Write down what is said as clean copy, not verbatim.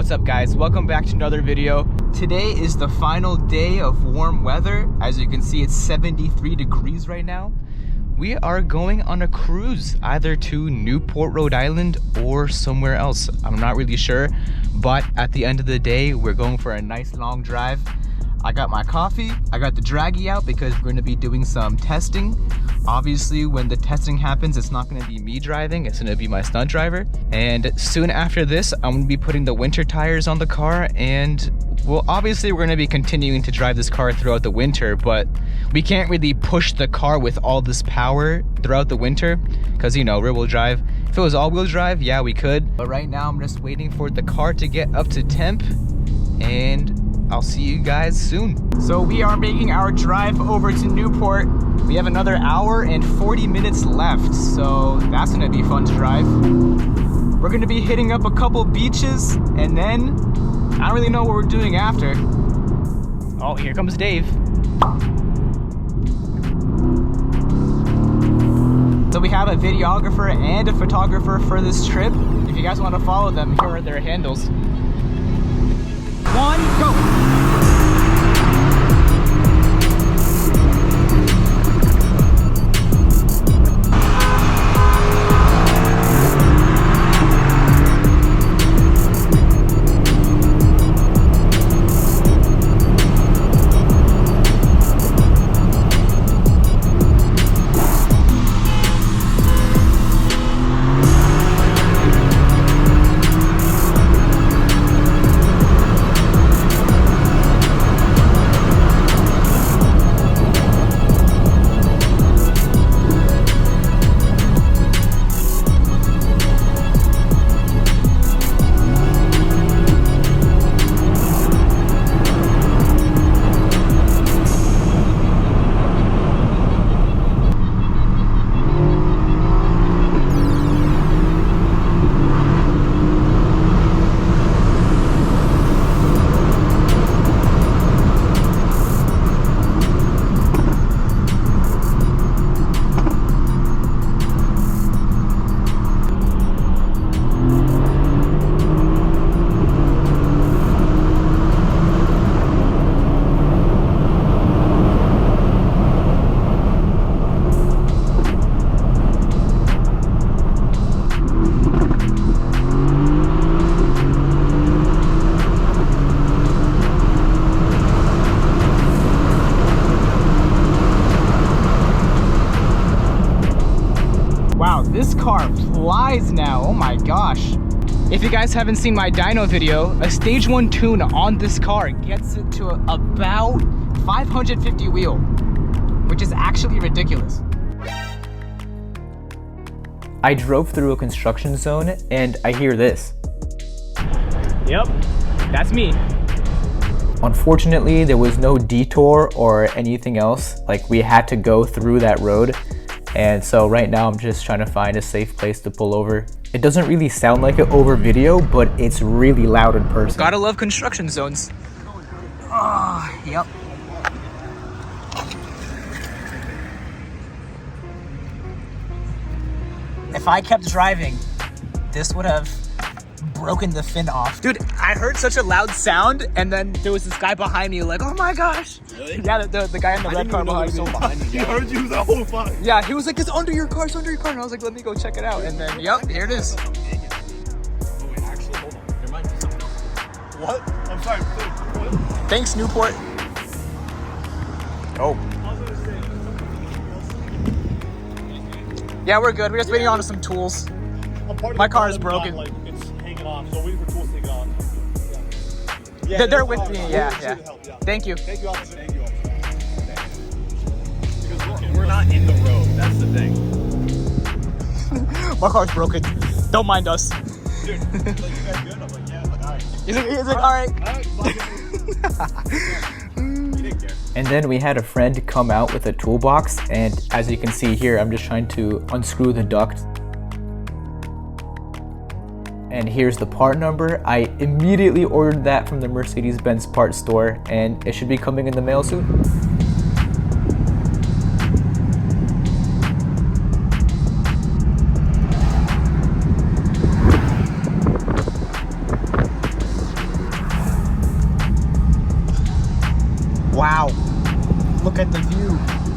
What's up guys, welcome back to another video. Today is the final day of warm weather. As you can see, it's 73 degrees right now. We are going on a cruise either to Newport, Rhode Island or somewhere else. I'm not really sure, but at the end of the day, we're going for a nice long drive. I got my coffee, I got the draggie out because we're gonna be doing some testing. Obviously, when the testing happens, it's not gonna be me driving, it's gonna be my stunt driver. And soon after this, I'm gonna be putting the winter tires on the car, and well, obviously we're gonna be continuing to drive this car throughout the winter, but we can't really push the car with all this power throughout the winter, because you know, rear-wheel drive. If it was all-wheel drive, yeah, we could. But right now, I'm just waiting for the car to get up to temp, and I'll see you guys soon. So we are making our drive over to Newport. We have another hour and 40 minutes left, so that's gonna be fun to drive. We're gonna be hitting up a couple beaches, and then I don't really know what we're doing after. Oh, here comes Dave. So we have a videographer and a photographer for this trip. If you guys want to follow them, here are their handles. 1, go! Wow, this car flies now, oh my gosh. If you guys haven't seen my dyno video, a stage 1 tune on this car gets it to about 550 wheel, which is actually ridiculous. I drove through a construction zone and I hear this. Yep, that's me. Unfortunately, there was no detour or anything else, like we had to go through that road. And so right now I'm just trying to find a safe place to pull over. It doesn't really sound like it over video, but it's really loud in person. Gotta love construction zones. Oh, yep. If I kept driving, this would have broken the fin off. Dude, I heard such a loud sound, and then there was this guy behind me like, oh my gosh. Really? Yeah, the guy in the red car behind me. He heard you the whole time. Yeah, he was like, it's under your car, it's under your car. And I was like, let me go check it out. And then, yep, here it is. Oh, wait, actually, hold on. There might be something. What? I'm sorry. What? Thanks, Newport. Oh. Yeah, we're good. We're just waiting on some tools. My car is broken. Like, it's hanging off, so waiting for tools to take it off. Yeah, they're with me. Yeah. Thank you. Thank you, officer. Thank you, officer. Because we're not in the road. That's the thing. My car's broken. Don't mind us. Dude, like, you guys good? I'm like, yeah. I'm like, all right. He's like, all right. He didn't care. And then we had a friend come out with a toolbox, and as you can see here, I'm just trying to unscrew the duct. And here's the part number. I immediately ordered that from the Mercedes-Benz parts store, and it should be coming in the mail soon. Wow. Look at the view.